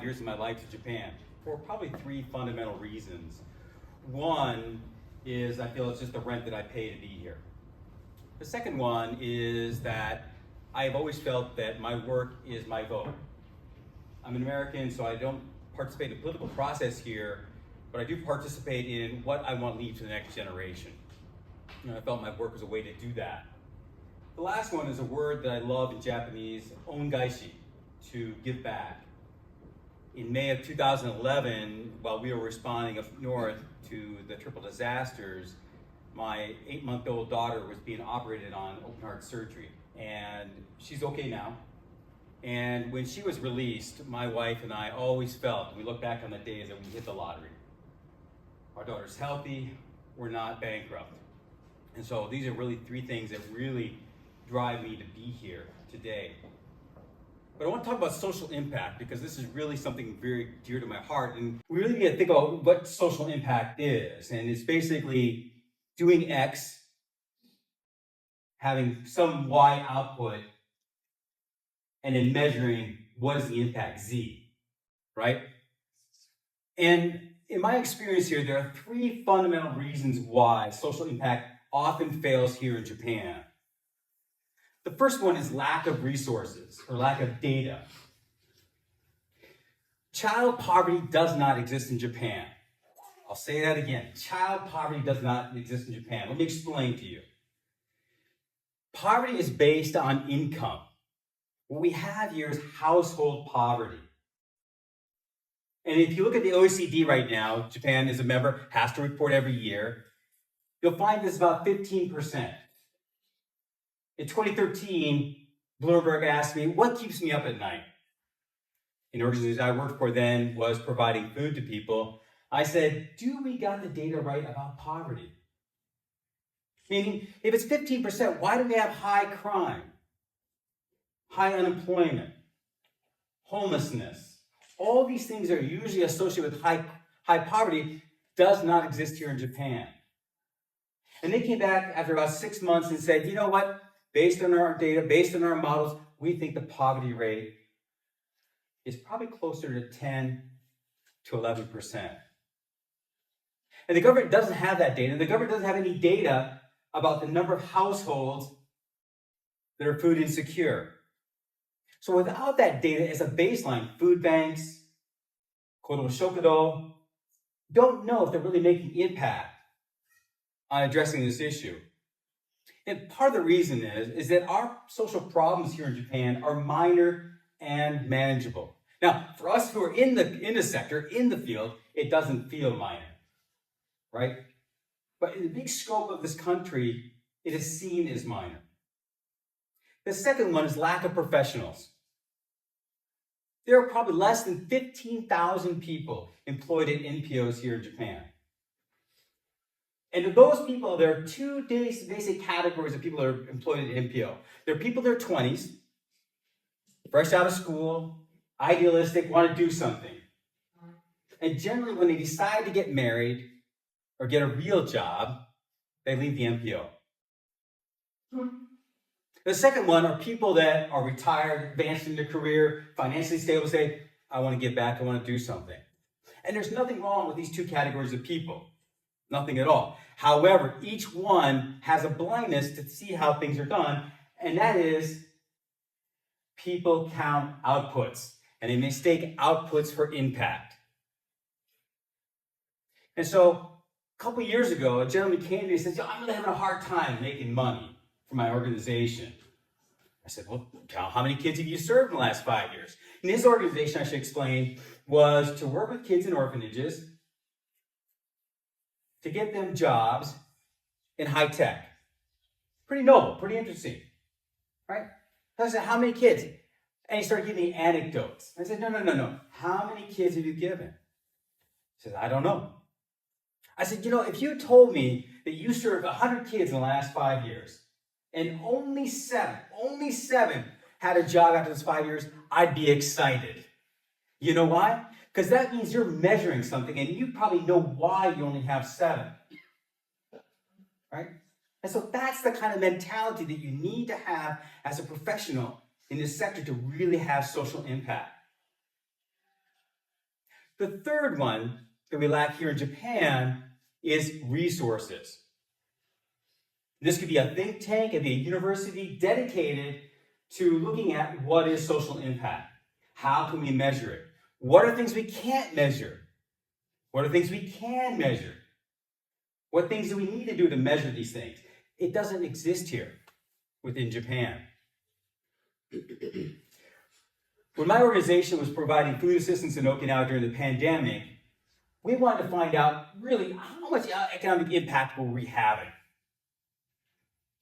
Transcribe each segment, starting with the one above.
years of my life to Japan for probably three fundamental reasons. One is I feel it's just the rent that I pay to be here. The second one is that I've always felt that my work is my vote. I'm an American, so I don't participate in the political process here, but I do participate in what I want to leave to the next generation. I felt my work was a way to do that. The last one is a word that I love in Japanese, ongaishi, to give back. In May of 2011, while we were responding up north to the triple disasters, my 8-month-old daughter was being operated on open heart surgery, and she's okay now. And when she was released, my wife and I always felt, we look back on the days that we hit the lottery. Our daughter's healthy, we're not bankrupt. And so these are really three things that really drive me to be here today. But I want to talk about social impact because this is really something very dear to my heart. And we really need to think about what social impact is. And it's basically doing X, having some Y output, and then measuring what is the impact, Z, right? And in my experience here, there are three fundamental reasons why social impact often fails here in Japan. The first one is lack of resources or lack of data. Child poverty does not exist in Japan. I'll say that again. Child poverty does not exist in Japan. Let me explain to you. Poverty is based on income. What we have here is household poverty. And if you look at the OECD right now, Japan is a member, has to report every year, you'll find this about 15%. In 2013, Bloomberg asked me, what keeps me up at night? An organization I worked for then was providing food to people. I said, do we got the data right about poverty? Meaning, if it's 15%, why do we have high crime, high unemployment, homelessness? All these things that are usually associated with high poverty does not exist here in Japan. And they came back after about 6 months and said, you know what? Based on our data, based on our models, we think the poverty rate is probably closer to 10 to 11%. And the government doesn't have that data. The government doesn't have any data about the number of households that are food insecure. So without that data as a baseline, food banks, Kodomo Shokudo, don't know if they're really making impact on addressing this issue. And part of the reason is that our social problems here in Japan are minor and manageable. Now, for us who are in the sector, in the field, it doesn't feel minor, right? But in the big scope of this country, it is seen as minor. The second one is lack of professionals. There are probably less than 15,000 people employed at NPOs here in Japan. And of those people, there are two basic categories of people that are employed at NPO. There are people in their 20s, fresh out of school, idealistic, want to do something. And generally, when they decide to get married or get a real job, they leave the NPO. The second one are people that are retired, advanced in their career, financially stable, say, I want to give back, I want to do something. And there's nothing wrong with these two categories of people. Nothing at all. However, each one has a blindness to see how things are done, and that is people count outputs, and they mistake outputs for impact. And so, a couple years ago, a gentleman came to me and said, I'm really having a hard time making money for my organization. I said, well, count how many kids have you served in the last 5 years? And his organization, I should explain, was to work with kids in orphanages to get them jobs in high tech. Pretty noble, pretty interesting, right? So I said, how many kids? And he started giving me anecdotes. I said, no. How many kids have you given? He said, I don't know. I said, if you told me that you served 100 kids in the last 5 years, and only seven had a job after those 5 years, I'd be excited. You know why? Because that means you're measuring something, and you probably know why you only have 7. Right? And so that's the kind of mentality that you need to have as a professional in this sector to really have social impact. The third one that we lack here in Japan is resources. This could be a think tank, it could be a university dedicated to looking at what is social impact. How can we measure it? What are things we can't measure? What are things we can measure? What things do we need to do to measure these things? It doesn't exist here within Japan. When my organization was providing food assistance in Okinawa during the pandemic, we wanted to find out really how much economic impact were we having.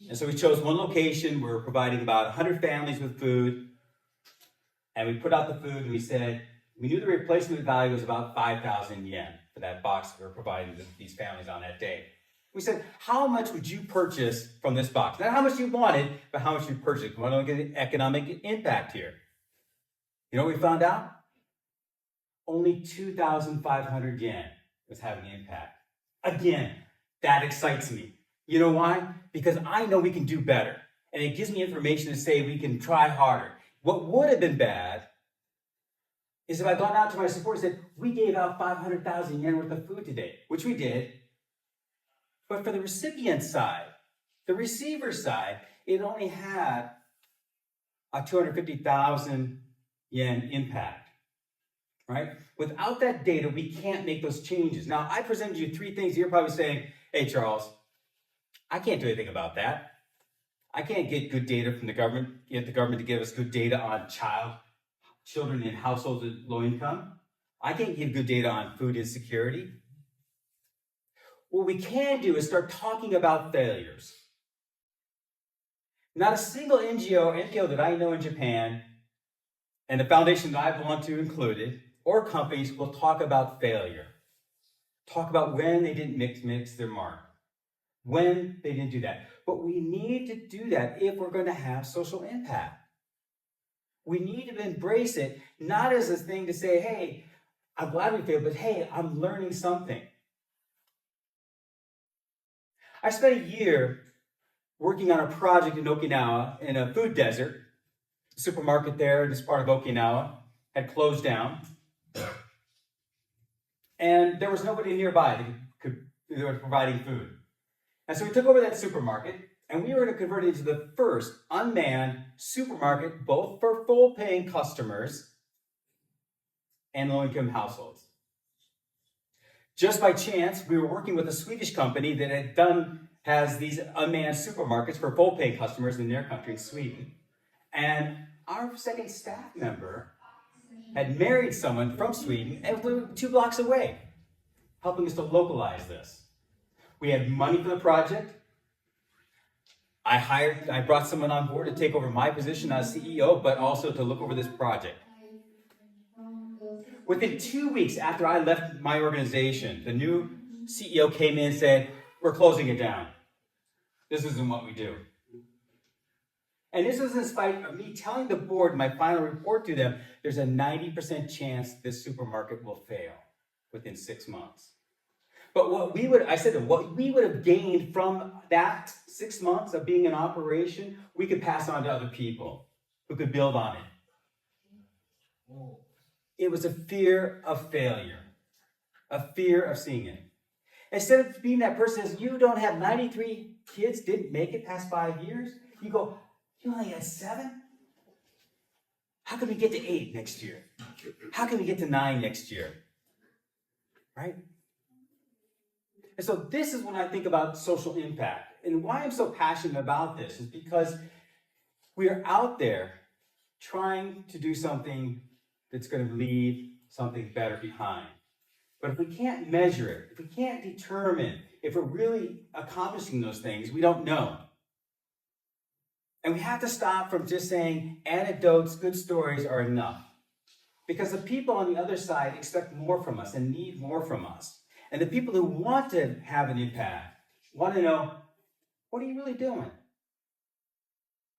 And so we chose one location. We were providing about 100 families with food. And we put out the food and we said, we knew the replacement value was about 5,000 yen for that box that we were providing these families on that day. We said, how much would you purchase from this box? Not how much you wanted, but how much you purchased. We want to look at the economic impact here. You know what we found out? Only 2,500 yen was having an impact. Again, that excites me. You know why? Because I know we can do better. And it gives me information to say we can try harder. What would have been bad is if I'd gone out to my supporters and said, we gave out 500,000 yen worth of food today, which we did. But for the recipient side, the receiver side, it only had a 250,000 yen impact, right? Without that data, we can't make those changes. Now, I presented you three things. You're probably saying, hey, Charles, I can't do anything about that. I can't get good data from the government, get the government to give us good data on children in households with low income. I can't give good data on food insecurity. What we can do is start talking about failures. Not a single NGO or NPO that I know in Japan, and the foundation that I belong to included, or companies will talk about failure. Talk about when they didn't mix their mark. When they didn't do that. But we need to do that if we're going to have social impact. We need to embrace it, not as a thing to say, hey, I'm glad we failed, but hey, I'm learning something. I spent a year working on a project in Okinawa in a food desert. The supermarket there in this part of Okinawa had closed down. And there was nobody nearby that was providing food. And so we took over that supermarket, and we were going to convert it into the first unmanned supermarket, both for full-paying customers and low-income households. Just by chance, we were working with a Swedish company that has these unmanned supermarkets for full-paying customers in their country, in Sweden. And our second staff member had married someone from Sweden and flew 2 blocks away, helping us to localize this. We had money for the project. I brought someone on board to take over my position as CEO, but also to look over this project. Within 2 weeks after I left my organization, the new CEO came in and said, we're closing it down. This isn't what we do. And this was in spite of me telling the board my final report to them, there's a 90% chance this supermarket will fail within 6 months. But what we would have gained from that 6 months of being in operation, we could pass on to other people who could build on it. It was a fear of failure, a fear of seeing it. Instead of being that person who says, you don't have 93 kids didn't make it past 5 years, you go, you only had 7? How can we get to 8 next year? How can we get to 9 next year? Right? And so this is when I think about social impact. And why I'm so passionate about this is because we are out there trying to do something that's going to leave something better behind. But if we can't measure it, if we can't determine if we're really accomplishing those things, we don't know. And we have to stop from just saying anecdotes, good stories are enough. Because the people on the other side expect more from us and need more from us. And the people who want to have an impact want to know, what are you really doing?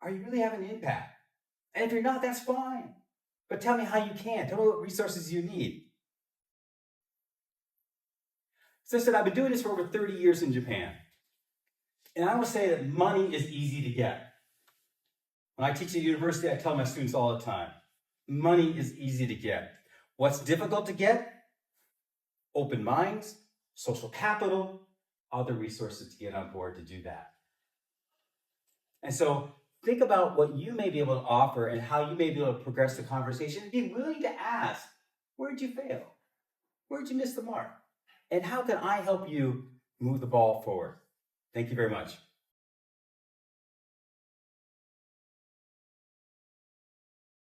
Are you really having an impact? And if you're not, that's fine. But tell me how you can. Tell me what resources you need. So I said, I've been doing this for over 30 years in Japan. And I will say that money is easy to get. When I teach at university, I tell my students all the time, money is easy to get. What's difficult to get? open minds, social capital, other resources to get on board to do that. And so think about what you may be able to offer and how you may be able to progress the conversation and be willing to ask, where'd you fail? Where'd you miss the mark? And how can I help you move the ball forward? Thank you very much.